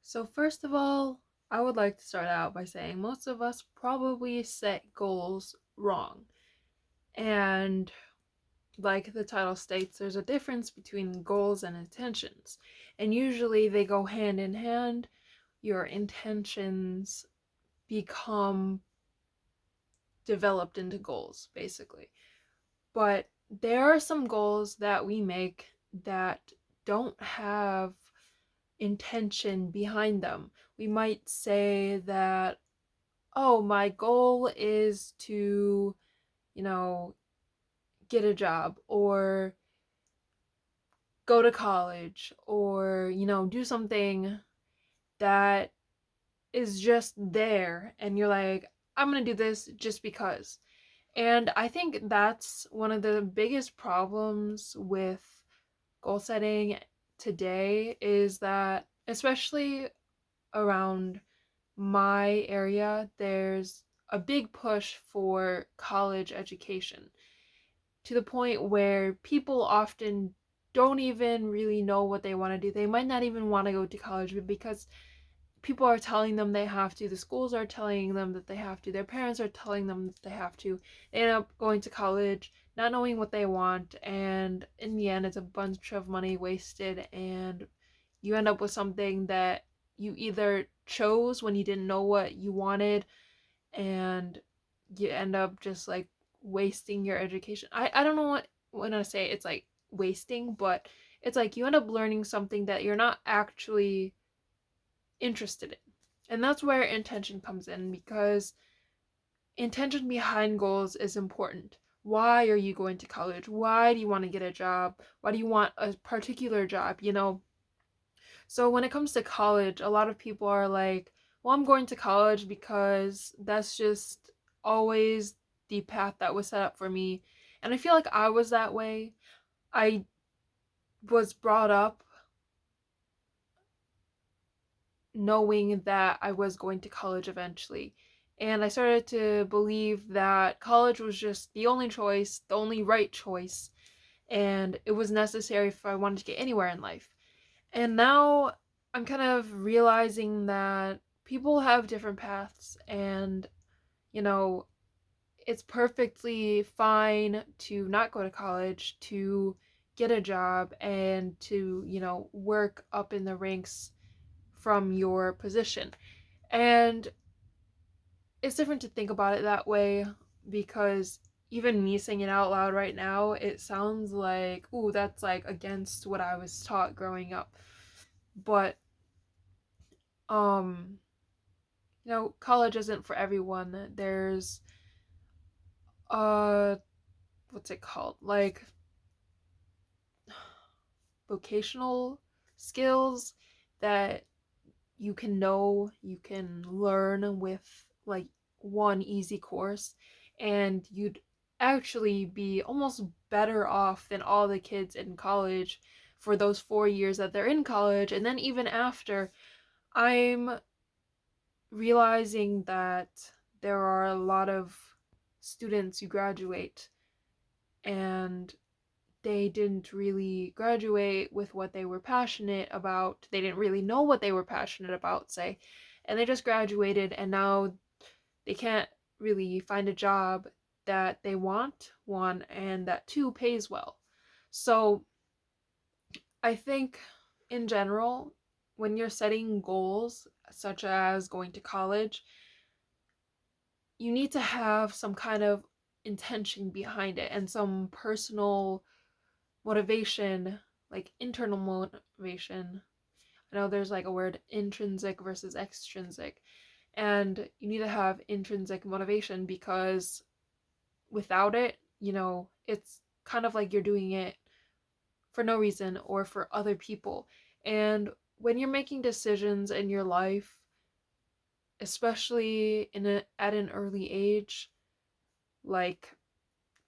So, first of all, I would like to start out by saying most of us probably set goals wrong. And, like the title states, there's a difference between goals and intentions. And usually they go hand in hand. Your intentions become developed into goals, basically. But there are some goals that we make that don't have intention behind them. We might say that, oh, my goal is to, you know, get a job or go to college or, do something that is just there. And you're like, I'm going to do this just because. And I think that's one of the biggest problems with goal setting today is that, especially around my area, there's a big push for college education to the point where people often don't even really know what they want to do. They might not even want to go to college because people are telling them they have to, the schools are telling them that they have to, their parents are telling them that they have to. They end up going to college, not knowing what they want, and in the end, it's a bunch of money wasted, and you end up with something that you either chose when you didn't know what you wanted, and you end up just like wasting your education. I don't know what when I say it's like wasting, but it's like you end up learning something that you're not actually interested in. And that's where intention comes in, because intention behind goals is important. Why are you going to college? Why do you want to get a job? Why do you want a particular job? So when it comes to college, a lot of people are like, well, I'm going to college because that's just always the path that was set up for me. And I feel like I was that way. I was brought up knowing that I was going to college eventually. And I started to believe that college was just the only choice, the only right choice, and it was necessary if I wanted to get anywhere in life. And now I'm kind of realizing that people have different paths, and, you know, it's perfectly fine to not go to college, to get a job, and to, work up in the ranks from your position. And it's different to think about it that way, because even me saying it out loud right now, it sounds like, ooh, that's like against what I was taught growing up. But um college isn't for everyone. There's uh what's it called? Like vocational skills that you can learn with like one easy course, and you'd actually be almost better off than all the kids in college for those 4 years that they're in college. And then even after, I'm realizing that there are a lot of students who graduate and they didn't really graduate with what they were passionate about. They didn't really know what they were passionate about, say, and they just graduated, and now they can't really find a job that they want, one, and that two pays well. So I think in general, when you're setting goals such as going to college, you need to have some kind of intention behind it and some personal motivation, like internal motivation. I know there's like a word, intrinsic versus extrinsic, and you need to have intrinsic motivation, because without it, it's kind of like you're doing it for no reason or for other people. And when you're making decisions in your life, especially at an early age, like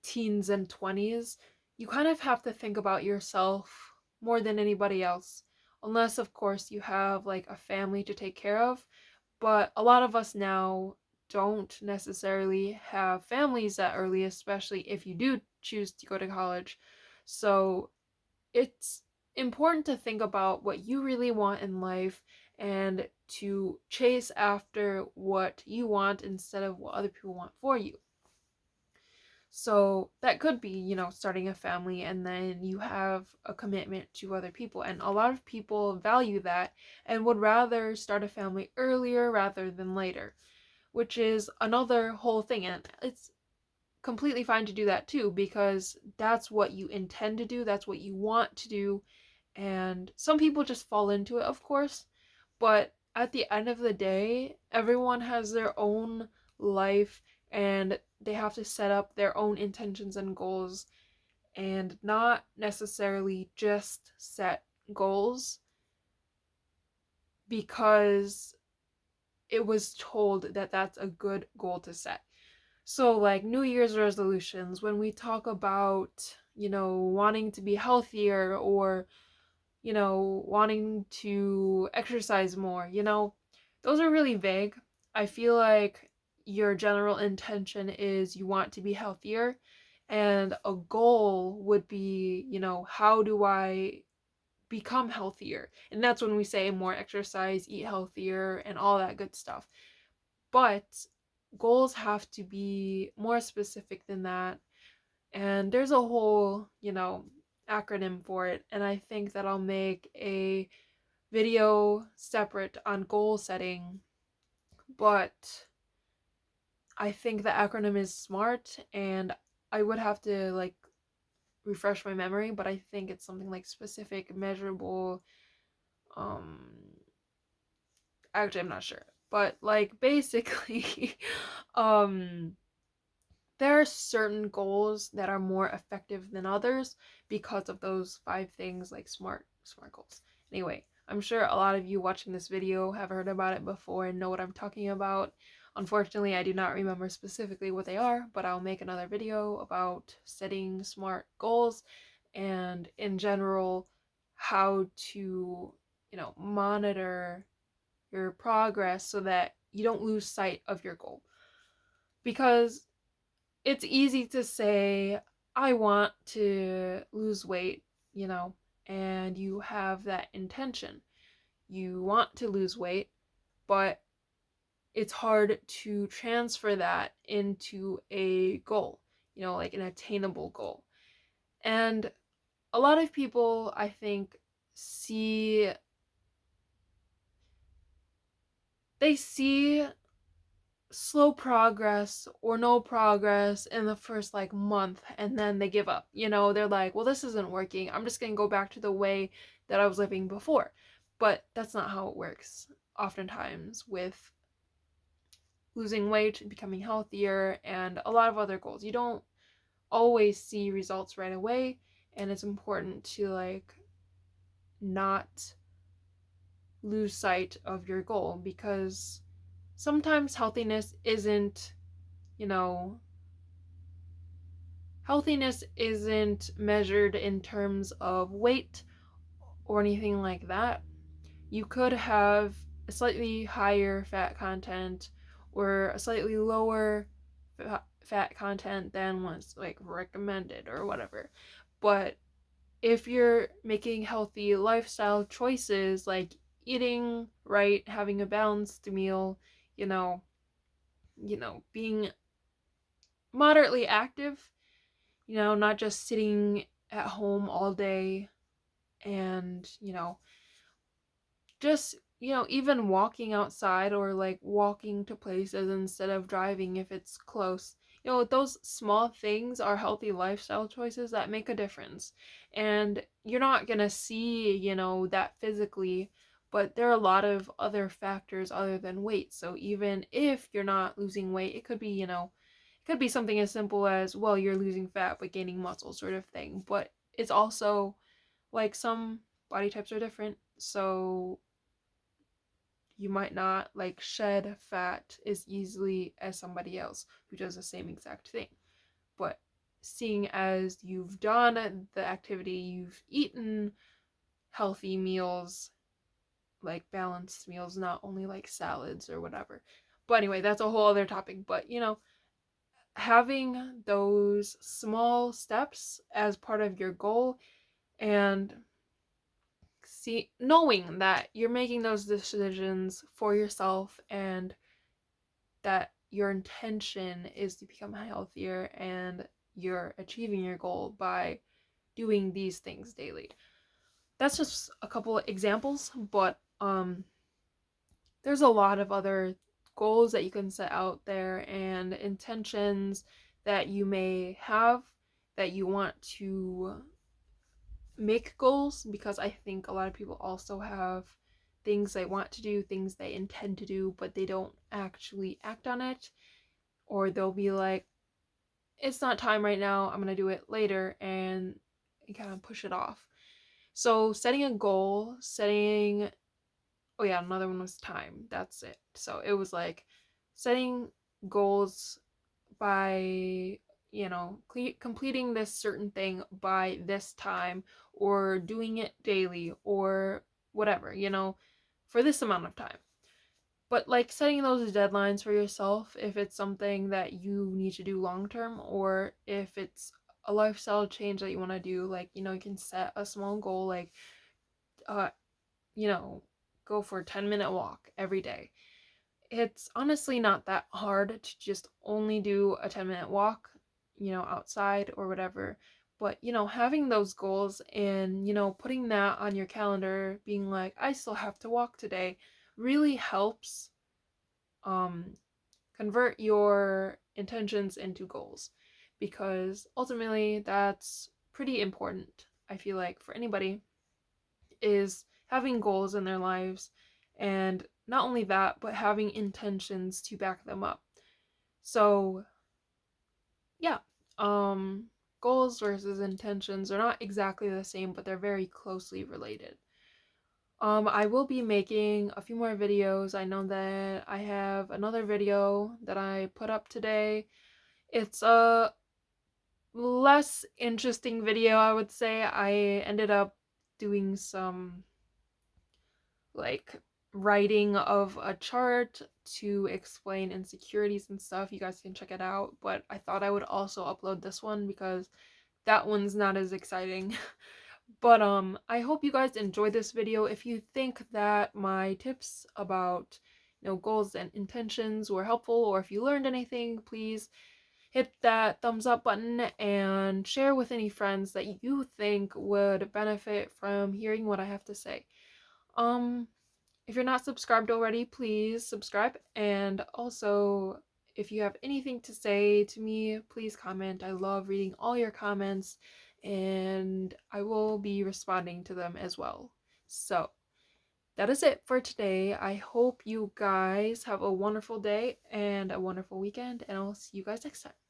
teens and 20s, you kind of have to think about yourself more than anybody else. Unless, of course, you have like a family to take care of. But a lot of us now don't necessarily have families that early, especially if you do choose to go to college. So it's important to think about what you really want in life and to chase after what you want instead of what other people want for you. So that could be, starting a family and then you have a commitment to other people. And a lot of people value that and would rather start a family earlier rather than later, which is another whole thing. And it's completely fine to do that too, because that's what you intend to do, that's what you want to do. And some people just fall into it, of course. But at the end of the day, everyone has their own life and they have to set up their own intentions and goals and not necessarily just set goals because it was told that that's a good goal to set. So, like New Year's resolutions, when we talk about, wanting to be healthier or, wanting to exercise more, those are really vague. I feel like your general intention is you want to be healthier, and a goal would be, how do I become healthier? And that's when we say more exercise, eat healthier, and all that good stuff. But goals have to be more specific than that. And there's a whole, acronym for it. And I think that I'll make a video separate on goal setting. But I think the acronym is smart and I would have to refresh my memory, but I think it's something like specific, measurable, um actually I'm not sure. But basically um there are certain goals that are more effective than others because of those 5 things, like smart goals. Anyway, I'm sure a lot of you watching this video have heard about it before and know what I'm talking about. Unfortunately, I do not remember specifically what they are, but I'll make another video about setting smart goals and in general how to, monitor your progress so that you don't lose sight of your goal. Because it's easy to say, I want to lose weight, and you have that intention. You want to lose weight, but it's hard to transfer that into a goal, like an attainable goal. And a lot of people, I think, see they see slow progress or no progress in the first month and then they give up. They're like, well, this isn't working. I'm just going to go back to the way that I was living before. But that's not how it works oftentimes with losing weight, becoming healthier, and a lot of other goals. You don't always see results right away, and it's important to not lose sight of your goal because sometimes you know, healthiness isn't measured in terms of weight or anything like that. You could have a slightly higher fat content or a slightly lower fat content than what's recommended or whatever. But if you're making healthy lifestyle choices like eating right, having a balanced meal, you know, being moderately active, not just sitting at home all day and, just, even walking outside or walking to places instead of driving if it's close. Those small things are healthy lifestyle choices that make a difference. And you're not going to see, that physically, but there are a lot of other factors other than weight. So even if you're not losing weight, it could be, it could be something as simple as, well, you're losing fat but gaining muscle sort of thing. But it's also some body types are different. So you might not shed fat as easily as somebody else who does the same exact thing. But seeing as you've done the activity, you've eaten healthy meals, balanced meals, not only salads or whatever. But anyway, that's a whole other topic. But having those small steps as part of your goal and knowing that you're making those decisions for yourself and that your intention is to become healthier and you're achieving your goal by doing these things daily. That's just a couple of examples, but there's a lot of other goals that you can set out there and intentions that you may have that you want to make goals, because I think a lot of people also have things they want to do, things they intend to do, but they don't actually act on it, or they'll be like, it's not time right now, I'm going to do it later, and kind of push it off. So setting a goal, oh yeah, another one was time. That's it. So it was like setting goals by, completing this certain thing by this time, or doing it daily, or whatever, for this amount of time. But like setting those deadlines for yourself, if it's something that you need to do long term, or if it's a lifestyle change that you want to do, like, you can set a small goal, like, uh, you know, go for a 10-minute walk every day. It's honestly not that hard to just only do a 10-minute walk, outside or whatever. But, having those goals and, putting that on your calendar, being like, I still have to walk today, really helps um, convert your intentions into goals, because ultimately that's pretty important, I feel like, for anybody, is having goals in their lives, and not only that, but having intentions to back them up. So yeah, um goals versus intentions are not exactly the same, but they're very closely related. I will be making a few more videos. I know that I have another video that I put up today. It's a less interesting video, I would say. I ended up doing some like writing of a chart to explain insecurities and stuff. You guys can check it out, but I thought I would also upload this one because that one's not as exciting. But I hope you guys enjoyed this video. If you think that my tips about, goals and intentions were helpful, or if you learned anything, please hit that thumbs up button and share with any friends that you think would benefit from hearing what I have to say. Um if you're not subscribed already, please subscribe. And also, if you have anything to say to me, please comment. I love reading all your comments, and I will be responding to them as well. So, that is it for today. I hope you guys have a wonderful day and a wonderful weekend, and I'll see you guys next time.